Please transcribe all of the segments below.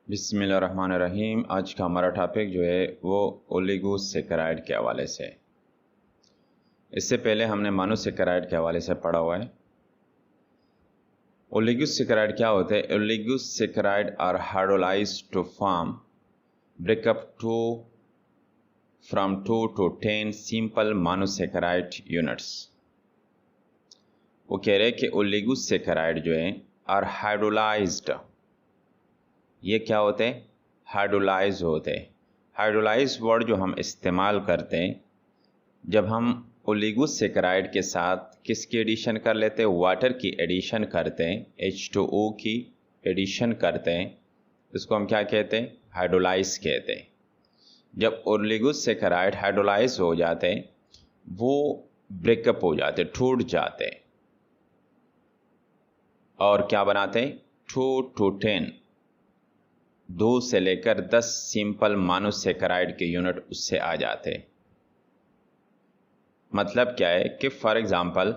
बिस्मिल्लाहिर्रहमानिर्रहीम। आज का हमारा टॉपिक जो है वो ओलिगोसेकेराइड के हवाले से है। इससे पहले हमने मोनोसेकेराइड के हवाले से पढ़ा हुआ है। ओलिगोसेकेराइड क्या होते हैं? Oligosaccharide are hydrolysed to form breakup from 2 to 10 simple monosaccharide units. वो कह रहे हैं कि ओलिगोसेकेराइड जो है आर हाइड्रोलाइज्ड, ये क्या होते हैं? हाइड्रोलाइज होते हैं। हाइड्रोलाइज वर्ड जो हम इस्तेमाल करते हैं जब हम ओलिगोसेकेराइड के साथ किसकी एडिशन कर लेते हैं? वाटर की एडिशन करते हैं, H2O की एडिशन करते हैं, इसको हम क्या कहते हैं? हाइड्रोलाइज कहते हैं। जब ओलिगोसेकेराइड हाइड्रोलाइज हो जाते हैं वो ब्रेकअप हो जाते, टूट जाते हैं और क्या बनाते हैं? 2 to 10, 2 से लेकर 10 सिंपल मोनोसेकेराइड के यूनिट उससे आ जाते हैं। मतलब क्या है कि फॉर एग्जांपल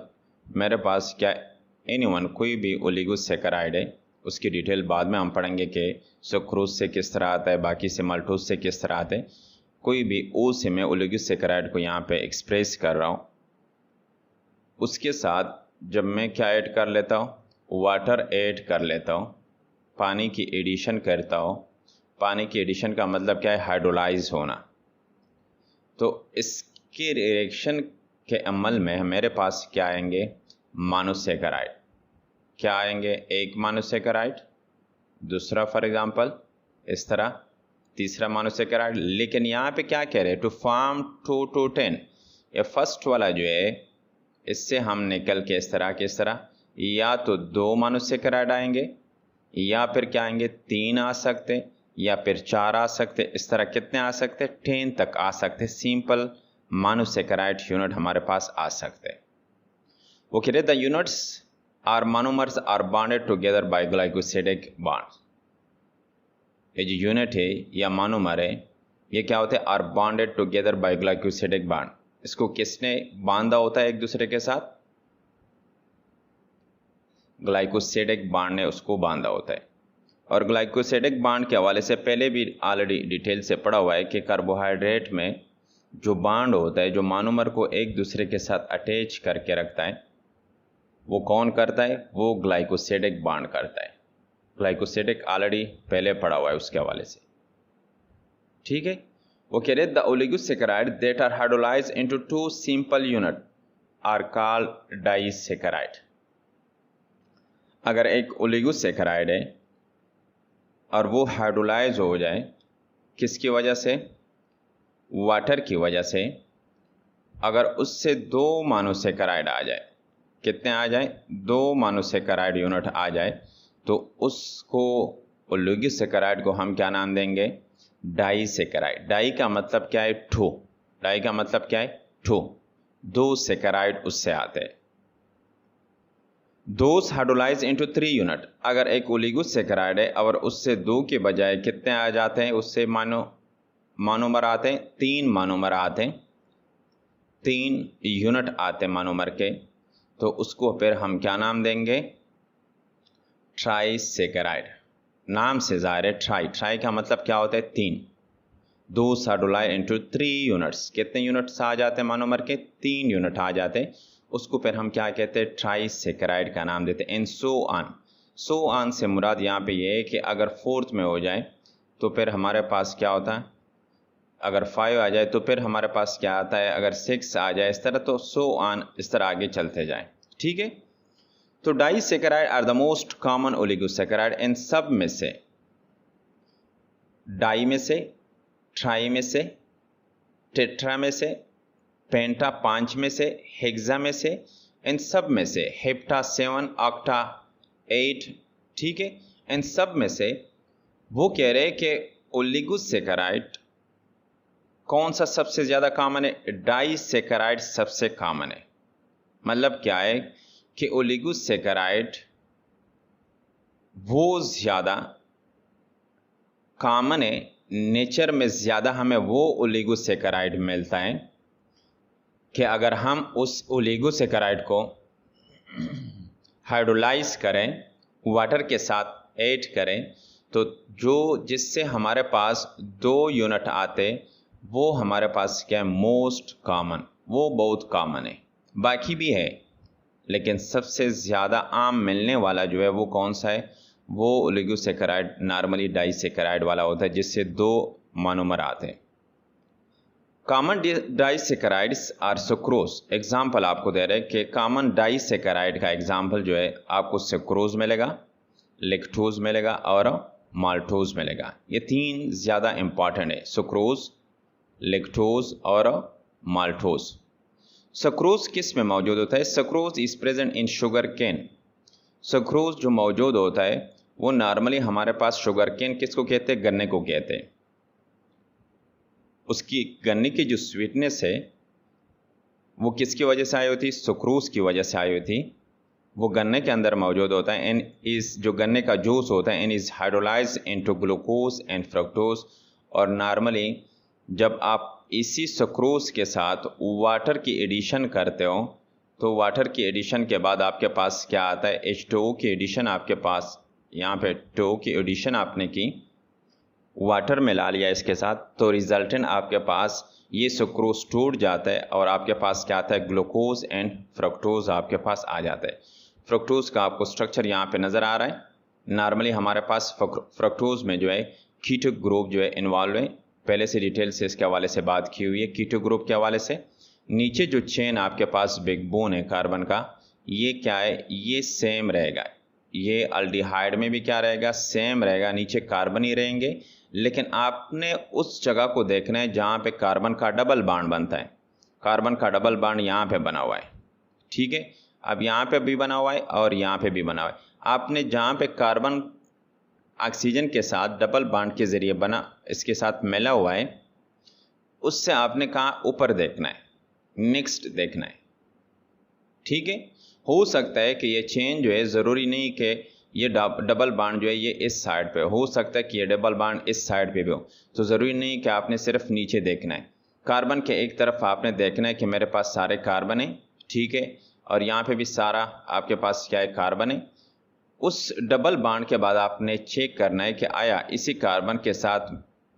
मेरे पास क्या एनीवन कोई भी ओलिगोसेकेराइड है, उसकी डिटेल बाद में हम पढ़ेंगे कि सुक्रोज से किस तरह आता है, बाकी से माल्टोज से किस तरह आता है। कोई भी ओ से मैं ओलिगोसेकेराइड को यहाँ पे एक्सप्रेस कर रहा हूँ, उसके साथ जब मैं क्या ऐड कर लेता हूँ? वाटर ऐड कर लेता हूँ, पानी की एडिशन करता हूँ। पानी की एडिशन का मतलब क्या है? हाइड्रोलाइज होना। तो इसके रिएक्शन के अमल में मेरे पास क्या आएंगे? मोनोसेकेराइड। क्या आएंगे? एक मोनोसेकेराइड, दूसरा फॉर एग्जांपल इस तरह, तीसरा मोनोसेकेराइड। लेकिन यहाँ पे क्या कह रहे हैं? To form 2 to 10। ये फर्स्ट वाला जो है इससे हम निकल के इस तरह या तो 2 मोनोसेकेराइड आएंगे या फिर क्या आएंगे? 3 आ सकते या फिर 4 आ सकते। इस तरह कितने आ सकते? 10 तक आ सकते। सिंपल मोनोसेकेराइड यूनिट हमारे पास आ सकते। वो कह रहे the units are monomers are bonded together by glycosidic bond. ये जो यूनिट है या मोनोमर है ये क्या होते हैं? Are bonded together by glycosidic bond. इसको किसने बांधा होता है एक दूसरे के साथ? ग्लाइकोसिडिक बॉन्ड ने उसको बांधा होता है। और ग्लाइकोसिडिक बॉन्ड के हवाले से पहले भी ऑलरेडी डिटेल से पढ़ा हुआ है कि कार्बोहाइड्रेट में जो बॉन्ड होता है, जो मोनोमर को एक दूसरे के साथ अटैच करके रखता है, वो कौन करता है? वो ग्लाइकोसिडिक बॉन्ड करता है। ग्लाइकोसिडिक ऑलरेडी पहले पढ़ा हुआ है उसके हवाले से, ठीक है। वो कह रहे the oligosaccharide that are hydrolyse into 2 simple unit are called disaccharide. अगर एक ओलिगोसेकेराइड है और वो हाइड्रोलाइज हो जाए किसकी वजह से? वाटर की वजह से। अगर उससे 2 मोनोसेकेराइड आ जाए, कितने आ जाए? 2 मोनोसेकेराइड यूनिट आ जाए तो उसको ओलिगोसेकेराइड को हम क्या नाम देंगे? डाइसेकेराइड। डाई का मतलब क्या है? 2। डाई का मतलब क्या है? 2 सेकेराइड उससे आते हैं। दोस हाइड्रोलाइज इनटू 3 यूनिट। अगर एक ओलिगोसेकेराइड है और उससे 2 के बजाय कितने आ जाते हैं? उससे मोनोमर आते हैं, 3 मोनोमर आते हैं, 3 यूनिट आते हैं मोनोमर के, तो उसको फिर हम क्या नाम देंगे? ट्राइसेकेराइड। नाम से जाहिर है ट्राई का मतलब क्या होता है? 3। 2 हाइड्रोलाइज इनटू 3 यूनिट्स। कितने यूनिट्स आ जाते हैं मोनोमर के? 3 यूनिट आ जाते हैं। उसको फिर हम क्या कहते हैं? ट्राइसेकेराइड का नाम देते हैं। एंड सो ऑन से मुराद यहाँ पे ये है कि अगर 4th में हो जाए तो फिर हमारे पास क्या होता है? अगर 5 आ जाए तो फिर हमारे पास क्या आता है? अगर 6 आ जाए, इस तरह, तो सो ऑन, इस तरह आगे चलते जाए, ठीक है। तो disaccharide are the most common oligosaccharide. इन सब में से, डाई में से, ट्राई में से, टेट्रा में से, पेंटा 5 में से, हेक्सा में से, इन सब में से, हेप्टा 7, ऑक्टा 8, ठीक है। इन सब में से वो कह रहे हैं कि ओलिगोसेकेराइड कौन सा सबसे ज्यादा कॉमन है? डाइसेकेराइड सबसे कॉमन है। मतलब क्या है कि ओलिगोसेकेराइड वो ज्यादा कॉमन है, नेचर में ज्यादा हमें वो ओलिगोसेकेराइड मिलता है कि अगर हम उस ओलिगोसेकेराइड को हाइड्रोलाइज करें, वाटर के साथ ऐड करें, तो जो जिससे हमारे पास 2 यूनिट आते वो हमारे पास क्या है, मोस्ट कॉमन, वो बहुत कॉमन है। बाकी भी है लेकिन सबसे ज़्यादा आम मिलने वाला जो है वो कौन सा है, वो ओलिगोसैकेराइड नॉर्मली डाइसैकेराइड वाला होता है जिससे 2 मोनोमर आते हैं। Common disaccharides are sucrose. Example आपको दे रहे हैं कि कॉमन डाइसैकेराइड का एग्जाम्पल जो है आपको सुक्रोज मिलेगा, लैक्टोज मिलेगा और माल्टोज मिलेगा। ये 3 ज़्यादा इंपॉर्टेंट है, सुक्रोज, लैक्टोज और माल्टोज। सुक्रोज किस में मौजूद होता है? Sucrose is present in sugar cane. Sucrose जो मौजूद होता है वो नॉर्मली हमारे पास शुगर केन किसको कहते हैं, गन्ने को कहते हैं। उसकी गन्ने की जो स्वीटनेस है वो किसकी वजह से आई होती है, सुक्रोज की वजह से आई होती। वो गन्ने के अंदर मौजूद होता है एंड इस जो गन्ने का जूस होता है and is hydrolyse into glucose and fructose. और नॉर्मली जब आप इसी सुक्रोज के साथ वाटर की एडिशन करते हो तो वाटर की एडिशन के बाद आपके पास क्या आता है, H2O की एडिशन आपके पास, यहाँ पे H2O की एडिशन आपने की, वाटर मिला लिया इसके साथ, तो रिजल्टेंट आपके पास ये सुक्रोज टूट जाता है और आपके पास क्या आता है, ग्लूकोज एंड फ्रक्टोज आपके पास आ जाता है। फ्रक्टोज का आपको स्ट्रक्चर यहाँ पे नज़र आ रहा है। नॉर्मली हमारे पास फ्रक्टोज में जो है कीटो ग्रुप जो है इन्वॉल्व है, पहले से डिटेल से इसके हवाले से बात की हुई है। कीटो ग्रुप के हवाले से नीचे जो चेन आपके पास बैकबोन है कार्बन का, ये क्या है, ये सेम रहेगा। ये अल्डिहाइड में भी क्या रहेगा, सेम रहेगा, नीचे कार्बन ही रहेंगे। लेकिन आपने उस जगह को देखना है जहाँ पे कार्बन का डबल बॉन्ड बनता है। कार्बन का डबल बॉन्ड यहाँ पे बना हुआ है, ठीक है। अब यहाँ पे भी बना हुआ है और यहाँ पे भी बना हुआ है। आपने जहाँ पे कार्बन ऑक्सीजन के साथ डबल बॉन्ड के ज़रिए बना, इसके साथ मिला हुआ है, उससे आपने कहा ऊपर देखना है, नेक्स्ट देखना है, ठीक है। हो सकता है कि ये चेन जो है, ज़रूरी नहीं कि ये डबल बॉन्ड जो है ये इस साइड पे, हो सकता है कि ये डबल बॉन्ड इस साइड पे भी हो, तो ज़रूरी नहीं कि आपने सिर्फ नीचे देखना है। कार्बन के एक तरफ आपने देखना है कि मेरे पास सारे कार्बन है, ठीक है, और यहाँ पे भी सारा आपके पास क्या है, कार्बन है। उस डबल बॉन्ड के बाद आपने चेक करना है कि आया इसी कार्बन के साथ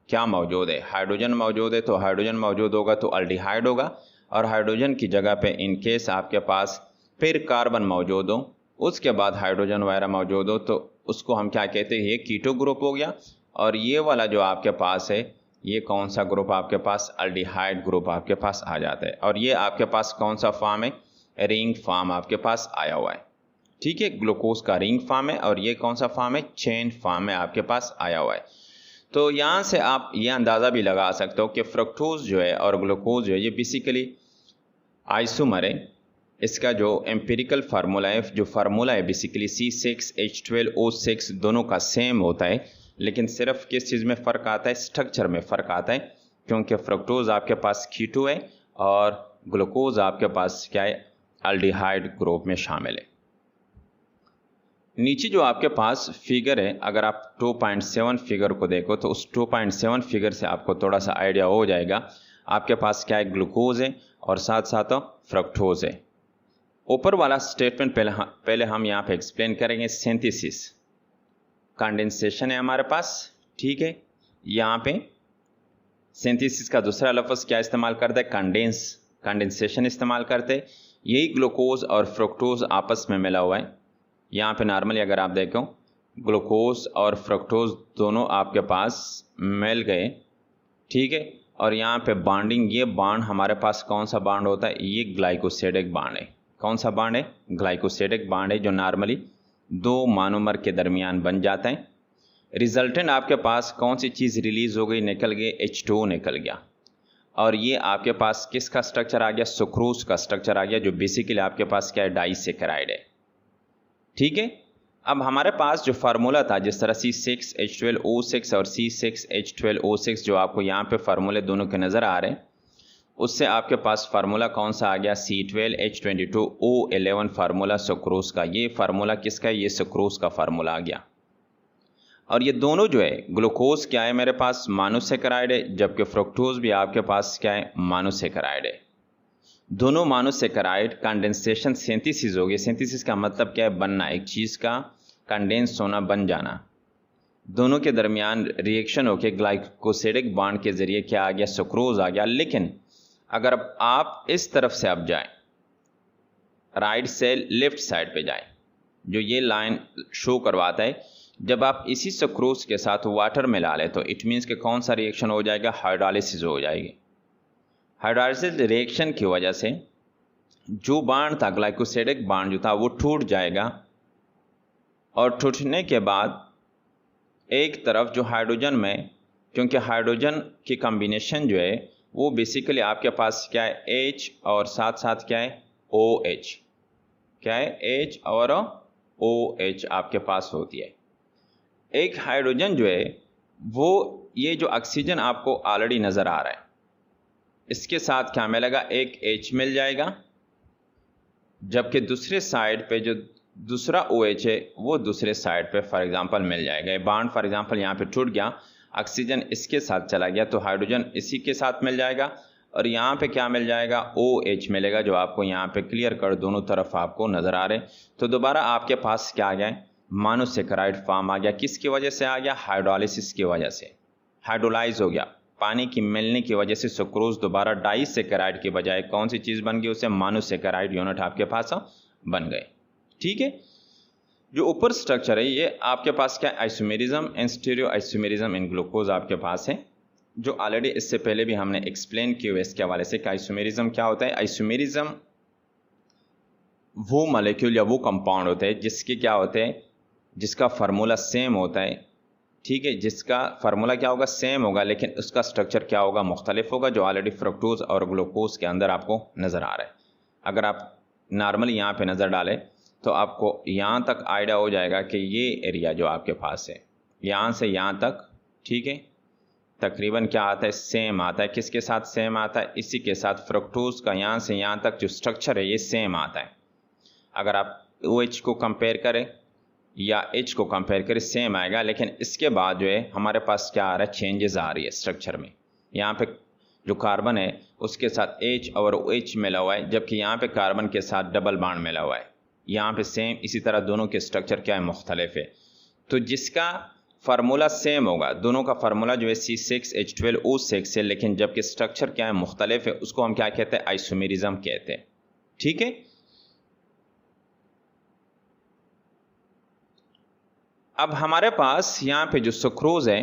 क्या मौजूद है, हाइड्रोजन मौजूद है, तो हाइड्रोजन मौजूद होगा तो अल्डिहाइड होगा, और हाइड्रोजन की जगह पे इन केस आपके पास फिर कार्बन मौजूद हो, उसके बाद हाइड्रोजन वगैरह मौजूद हो, तो उसको हम क्या कहते हैं, ये कीटो ग्रुप हो गया। और ये वाला जो आपके पास है, ये कौन सा ग्रुप आपके पास, अल्डिहाइड ग्रुप आपके पास आ जाता है। और ये आपके पास कौन सा फॉर्म है, रिंग फॉर्म आपके पास आया हुआ है, ठीक है। ग्लूकोज का रिंग फॉर्म है और ये कौन सा फॉर्म है, चेन फॉर्म में आपके पास आया हुआ है। तो यहाँ से आप ये अंदाज़ा भी लगा सकते हो कि फ्रक्टोज जो है और ग्लूकोज जो है ये बेसिकली आइसोमर है। इसका जो एम्पिरिकल फार्मूला है, जो फार्मूला है बेसिकली C6H12O6 दोनों का सेम होता है, लेकिन सिर्फ किस चीज़ में फ़र्क आता है, स्ट्रक्चर में फ़र्क आता है, क्योंकि फ्रक्टोज आपके पास कीटो है और ग्लूकोज आपके पास क्या है, अल्डिहाइड ग्रुप में शामिल है। नीचे जो आपके पास फिगर है, अगर आप 2.7 फिगर को देखो तो उस 2.7 फिगर से आपको थोड़ा सा आइडिया हो जाएगा। आपके पास क्या है, ग्लूकोज है और साथ साथ फ्रक्टोज है। ऊपर वाला स्टेटमेंट पहले हम यहाँ पे एक्सप्लेन करेंगे। सिंथेसिस, कंडेंसेशन है हमारे पास, ठीक है। यहाँ पे सिंथेसिस का दूसरा लफ्ज़ क्या इस्तेमाल करते हैं, कंडेंसेशन इस्तेमाल करते हैं। यही ग्लूकोज और फ्रक्टोज आपस में मिला हुआ है। यहाँ पे नॉर्मली अगर आप देखो ग्लूकोज और फ्रक्टोज दोनों आपके पास मिल गए, ठीक है। और यहाँ पे बॉन्डिंग, ये बॉन्ड हमारे पास कौन सा बॉन्ड होता है, ये ग्लाइकोसिडिक बॉन्ड है। कौन सा बॉन्ड है, ग्लाइकोसिडिक बॉन्ड है, जो नॉर्मली 2 मोनोमर के दरमियान बन जाता है। रिजल्टेंट आपके पास कौन सी चीज़ रिलीज हो गई, निकल गई, H2O निकल गया। और ये आपके पास किसका स्ट्रक्चर आ गया, सुक्रोज का स्ट्रक्चर आ गया, जो बेसिकली आपके पास क्या है, डाइसैकेराइड है, ठीक है। अब हमारे पास जो फार्मूला था, जिस तरह C6H12O6 और C6H12O6 जो आपको यहाँ पे फार्मूले दोनों के नज़र आ रहे हैं, उससे आपके पास फार्मूला कौन सा आ गया, C12H22O11 फार्मूला सुक्रोज का। ये फार्मूला किसका है, ये सुक्रोज का फार्मूला आ गया। और ये दोनों जो है, ग्लूकोज क्या है मेरे पास, मोनोसैकेराइड है, जबकि फ्रक्टोज भी आपके पास क्या है, मोनोसैकेराइड है। दोनों मोनोसैकेराइड कंडेंसेशन सिंथेसिस हो गई। सिंथेसिस का मतलब क्या है, बनना, एक चीज़ का कंडेंस होना, बन जाना। दोनों के दरमियान रिएक्शन होके ग्लाइकोसिडिक बॉन्ड के ज़रिए क्या आ गया, सुक्रोज आ गया। लेकिन अगर आप इस तरफ से अब जाएं, राइट से लेफ्ट साइड पे जाएं, जो ये लाइन शो करवाता है, जब आप इसी सुक्रोज के साथ वाटर मिला लें तो इट मीन्स कि कौन सा रिएक्शन हो जाएगा, हाइड्रोलिसिस हो जाएगी। हाइड्रोलिसिस रिएक्शन की वजह से जो बांड था, ग्लाइकोसिडिक बांड जो था, वो टूट जाएगा और टूटने के बाद एक तरफ जो हाइड्रोजन में, क्योंकि हाइड्रोजन की कॉम्बिनेशन जो है वो बेसिकली आपके पास क्या है, H और साथ साथ क्या है, OH, क्या है, H और OH आपके पास होती है। एक हाइड्रोजन जो है वो, ये जो ऑक्सीजन आपको ऑलरेडी नज़र आ रहा है, इसके साथ क्या मिलेगा, एक H मिल जाएगा, जबकि दूसरे साइड पे जो दूसरा OH है वो दूसरे साइड पे फॉर एग्जांपल मिल जाएगा। ये बॉन्ड फॉर एग्जांपल यहाँ पे टूट गया, ऑक्सीजन इसके साथ चला गया तो हाइड्रोजन इसी के साथ मिल जाएगा और यहाँ पे क्या मिल जाएगा, OH मिलेगा, जो आपको यहाँ पे क्लियर कर दोनों तरफ आपको नज़र आ रहे। तो दोबारा आपके पास क्या आ गया, मोनोसेकेराइड फॉर्म आ गया। किसकी वजह से आ गया, हाइड्रोलिसिस की वजह से, हाइड्रोलाइज हो गया, पानी की मिलने की वजह से सुक्रोज दोबारा डाइसेकेराइड के बजाय कौन सी चीज़ बन गई, उसे मोनोसेकेराइड यूनिट आपके पास बन गए। ठीक है, जो ऊपर स्ट्रक्चर है ये आपके पास क्या, isomerism and stereo isomerism in glucose आपके पास है, जो ऑलरेडी इससे पहले भी हमने एक्सप्लेन किए हुए इसके हवाले से कि आइसोमेरिज्म क्या होता है। आइसोमेरिज्म वो मॉलिक्यूल या वो कंपाउंड होता है जिसके क्या होते हैं, जिसका फार्मूला सेम होता है। ठीक है, जिसका फार्मूला क्या होगा, सेम होगा, लेकिन उसका स्ट्रक्चर क्या होगा, मुख्तलिफ होगा, जो ऑलरेडी फ्रक्टोज और ग्लूकोज के अंदर आपको नज़र आ रहा है। अगर आप नॉर्मली यहाँ पे नज़र डालें तो आपको यहाँ तक आइडिया हो जाएगा कि ये एरिया जो आपके पास है, यहाँ से यहाँ तक, ठीक है, तकरीबन क्या आता है, सेम आता है। किसके साथ सेम आता है, इसी के साथ फ्रक्टोज का यहाँ से यहाँ तक जो स्ट्रक्चर है ये सेम आता है। अगर आप OH को कंपेयर करें या H को कंपेयर करें सेम आएगा, लेकिन इसके बाद जो है हमारे पास क्या आ रहा है, चेंजेस आ रही है स्ट्रक्चर में। यहाँ पे जो कार्बन है उसके साथ H और OH मिला हुआ है, जबकि यहाँ पे कार्बन के साथ डबल बॉन्ड मिला हुआ है। यहाँ पे सेम, इसी तरह दोनों के स्ट्रक्चर क्या है, मुख्तलिफ है। तो जिसका फार्मूला सेम होगा, दोनों का फार्मूला जो है C6H12O6 है, लेकिन जबकि स्ट्रक्चर क्या है, मुख्तलिफ है, उसको हम क्या कहते हैं, आइसोमेरिज्म कहते हैं। ठीक है, अब हमारे पास यहाँ पे जो सुक्रोज है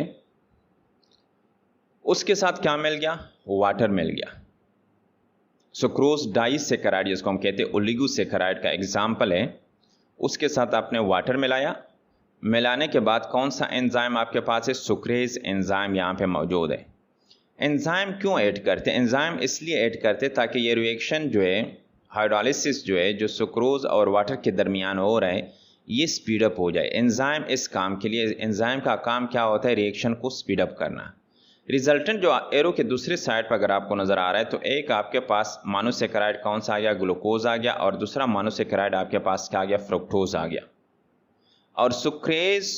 उसके साथ क्या मिल गया, वाटर मिल गया। सुक्रोज डाइसेकेराइड जिसको हम कहते हैं ओलिगोसेकेराइड का एग्जाम्पल है, उसके साथ आपने वाटर मिलाया, मिलाने के बाद कौन सा एंजाइम आपके पास है, सुक्रेज एंजाइम यहाँ पे मौजूद है। एंजाइम क्यों ऐड करते हैं, एंजाइम इसलिए ऐड करते हैं ताकि ये रिएक्शन जो है, हाइड्रोलिसिस जो है, जो सुक्रोज और वाटर के दरमियान हो रहा है, ये स्पीड अप हो जाए। एंजाइम इस काम के लिए, एंजाइम का काम क्या होता है, रिएक्शन को स्पीड अप करना। रिजल्टेंट जो एरो के दूसरे साइड पर अगर आपको नज़र आ रहा है तो एक आपके पास मोनोसेकेराइड कौन सा आ गया, ग्लूकोज आ गया, और दूसरा मोनोसेकेराइड आपके पास क्या आ गया, फ्रुक्टोज आ गया। और सुक्रेज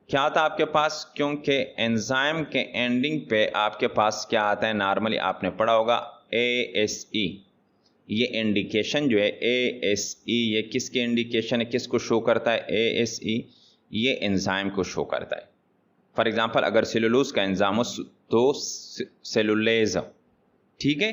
क्या था आपके पास, क्योंकि एंजाइम के एंडिंग पे आपके पास क्या आता है, नॉर्मली आपने पढ़ा होगा ASE। ये इंडिकेशन जो है ASE, ये किसके इंडिकेशन है, किसको शो करता है, ASE ये एंजाइम को शो करता है। फॉर एग्जांपल अगर सेलुलोज का एंजाइम हो तो सेलुलेज, ठीक है।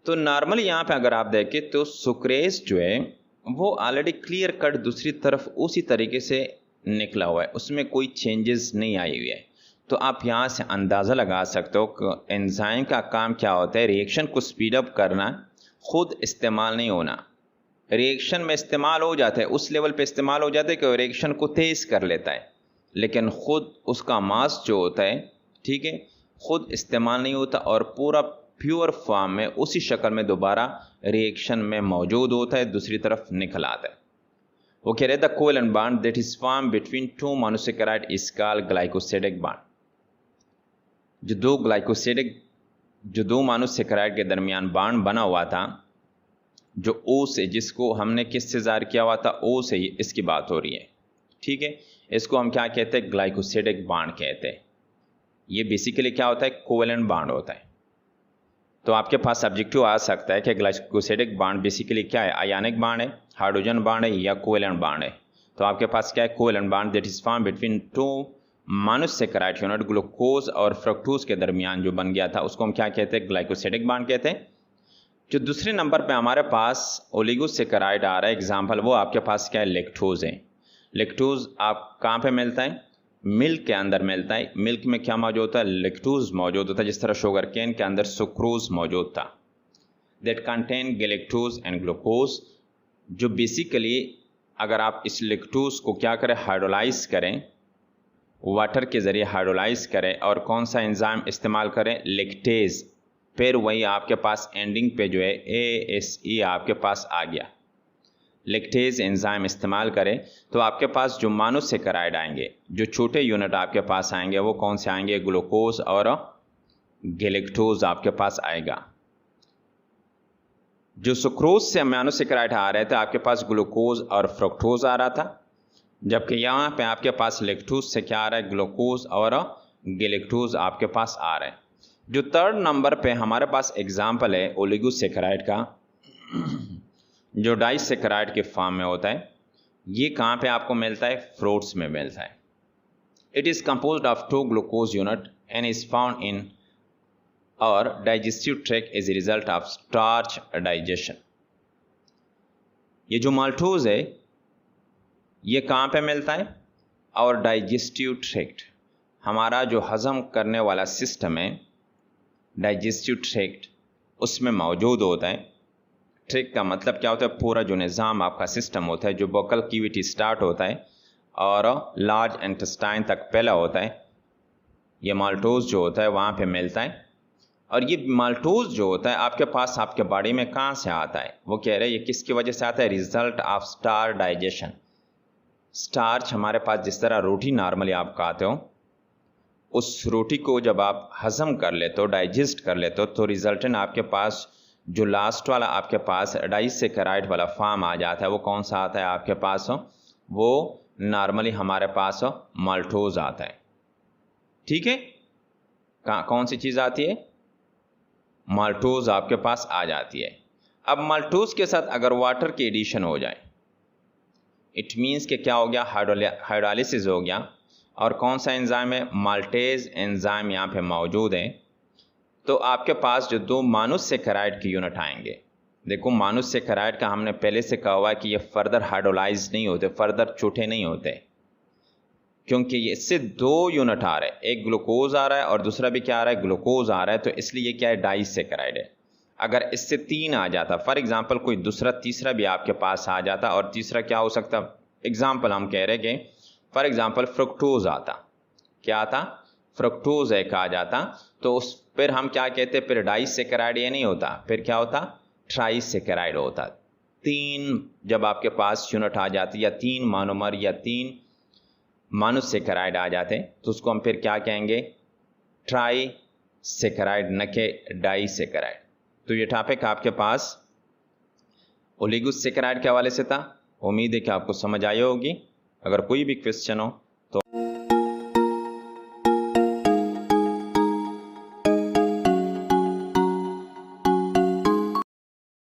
तो नॉर्मली यहाँ पे अगर आप देखें तो सुक्रेज जो है वो ऑलरेडी क्लियर कट दूसरी तरफ उसी तरीके से निकला हुआ है, उसमें कोई चेंजेस नहीं आई हुई है। तो आप यहाँ से अंदाज़ा लगा सकते हो कि एंजाइम का काम क्या होता है, रिएक्शन को स्पीड अप करना, खुद इस्तेमाल नहीं होना। रिएक्शन में इस्तेमाल हो जाता है, उस लेवल पे इस्तेमाल हो जाता है कि रिएक्शन को तेज़ कर लेता है, लेकिन ख़ुद उसका मास जो होता है, ठीक है, ख़ुद इस्तेमाल नहीं होता और पूरा प्योर फॉर्म में उसी शक्ल में दोबारा रिएक्शन में मौजूद होता है, दूसरी तरफ निकल आता है। वो कह रहे the covalent bond that is form between two monosaccharide is called glycosidic bond. जो दो मोनोसेकेराइड के दरमियान बॉन्ड बना हुआ था, जो O से, जिसको हमने किससे ज़ाहिर किया हुआ था, O से, इसकी बात हो रही है, ठीक है। इसको हम क्या कहते हैं, ग्लाइकोसिडिक बॉन्ड कहते हैं। ये बेसिकली क्या होता है, कोवेलेंट बॉन्ड होता है। तो आपके पास सब्जेक्टिव आ सकता है कि ग्लाइकोसिडिक बॉन्ड बेसिकली क्या है, आयनिक बॉन्ड है, हाइड्रोजन बॉन्ड है या कोवेलेंट बॉन्ड है। तो आपके पास क्या है, covalent bond that is form between two monosaccharide unit glucose और फ्रक्टोज के दरमियान जो बन गया था उसको हम क्या कहते हैं, ग्लाइकोसिडिक बॉन्ड कहते हैं। जो दूसरे नंबर पे हमारे पास ओलिगोसेकेराइड आ रहा है एग्जाम्पल, वो आपके पास क्या है, लैक्टोज है। लैक्टोज आप कहाँ पे मिलता है, मिल्क के अंदर मिलता है। मिल्क में क्या मौजूद होता है, लैक्टोज मौजूद होता है, जिस तरह शुगर केन के अंदर सुक्रोज मौजूद था। That contain galactose and glucose, जो बेसिकली अगर आप इस लैक्टोज को क्या करें, हाइड्रोलाइज करें, वाटर के ज़रिए हाइड्रोलाइज करें और कौन सा एंजाइम इस्तेमाल करें, लैक्टेज, फिर वही आपके पास एंडिंग पे जो है ASE आपके पास आ गया। लैक्टेज एंजाइम इस्तेमाल करें तो आपके पास जो मोनोसेकेराइड आएंगे, जो छोटे यूनिट आपके पास आएंगे, वो कौन से आएंगे, ग्लूकोज और गैलेक्टोज आपके पास आएगा। जो सुक्रोज से मोनोसेकेराइड आ रहे थे आपके पास ग्लूकोज और फ्रक्टोज आ रहा था, जबकि यहाँ पे आपके पास लैक्टोज से क्या आ रहा है, ग्लूकोज और गैलेक्टोज आपके पास आ रहे हैं। जो थर्ड नंबर पे हमारे पास एग्जाम्पल है ओलिगोसेकेराइड का, जो डाइसेकेराइड के फॉर्म में होता है, ये कहाँ पे आपको मिलता है, फ्रूट्स में मिलता है। It is composed of 2 glucose unit and is found in our digestive tract as a result of starch digestion. ये जो माल्टोज है ये कहाँ पे मिलता है, और डाइजेस्टिव ट्रैक्ट, हमारा जो हजम करने वाला सिस्टम है, डाइजेस्टिव ट्रैक्ट, उसमें मौजूद होता है। ट्रैक्ट का मतलब क्या होता है, पूरा जो निज़ाम आपका सिस्टम होता है, जो बॉकल कैविटी स्टार्ट होता है और लार्ज इंटेस्टाइन तक फैला होता है, ये माल्टोज जो होता है वहाँ पे मिलता है। और ये माल्टोज जो होता है आपके पास आपके बॉडी में कहाँ से आता है, वो कह रहे हैं ये किसकी वजह से आता है, result of starch digestion. Starch हमारे पास जिस तरह रोटी नॉर्मली आप खाते हो, उस रोटी को जब आप हजम कर लेते हो, डाइजेस्ट कर लेते हो, तो रिजल्टेंट आपके पास जो लास्ट वाला आपके पास डाइसेकेराइड वाला फॉर्म आ जाता है, वो कौन सा आता है आपके पास, वो नॉर्मली हमारे पास माल्टोज आता है। ठीक है, कौन सी चीज़ आती है, माल्टोज आपके पास आ जाती है। अब माल्टोज के साथ अगर वाटर की एडिशन हो जाए, इट मीन्स कि क्या हो गया, हाइड्रोलिसिस हो गया। और कौन सा एंजाइम है, माल्टेज एंजाइम यहाँ पे मौजूद है। तो आपके पास जो 2 मोनोसेकेराइड के यूनिट आएंगे, देखो मोनोसेकेराइड का हमने पहले से कहा हुआ है कि ये फर्दर हाइड्रोलाइज नहीं होते, फर्दर छोटे नहीं होते, क्योंकि ये इससे 2 यूनिट आ रहे हैं, एक ग्लूकोज आ रहा है और दूसरा भी क्या आ रहा है, ग्लूकोज आ रहा है, तो इसलिए ये क्या है, डाइसेकेराइड है। अगर इससे 3 आ जाता, फॉर एग्जाम्पल कोई दूसरा तीसरा भी आपके पास आ जाता, और तीसरा क्या हो सकता, एग्जाम्पल हम कह रहे कि फॉर एग्जाम्पल फ्रक्टोज आता, क्या आता, फ्रक्टोज एक आ जाता, तो उस फिर हम क्या कहते, फिर डाइसेकेराइड ये नहीं होता, फिर क्या होता, ट्राइसेकेराइड होता। 3 जब आपके पास यूनिट आ जाती, या 3 मोनोमर या 3 मोनोसेकेराइड आ जाते, तो उसको हम फिर क्या कहेंगे, ट्राइसेकेराइड, न के डाइसेकेराइड। तो ये टॉपिक आपके पास ओलिगोसेकेराइड के हवाले से था। उम्मीद है कि आपको समझ आई होगी। अगर कोई भी क्वेश्चन हो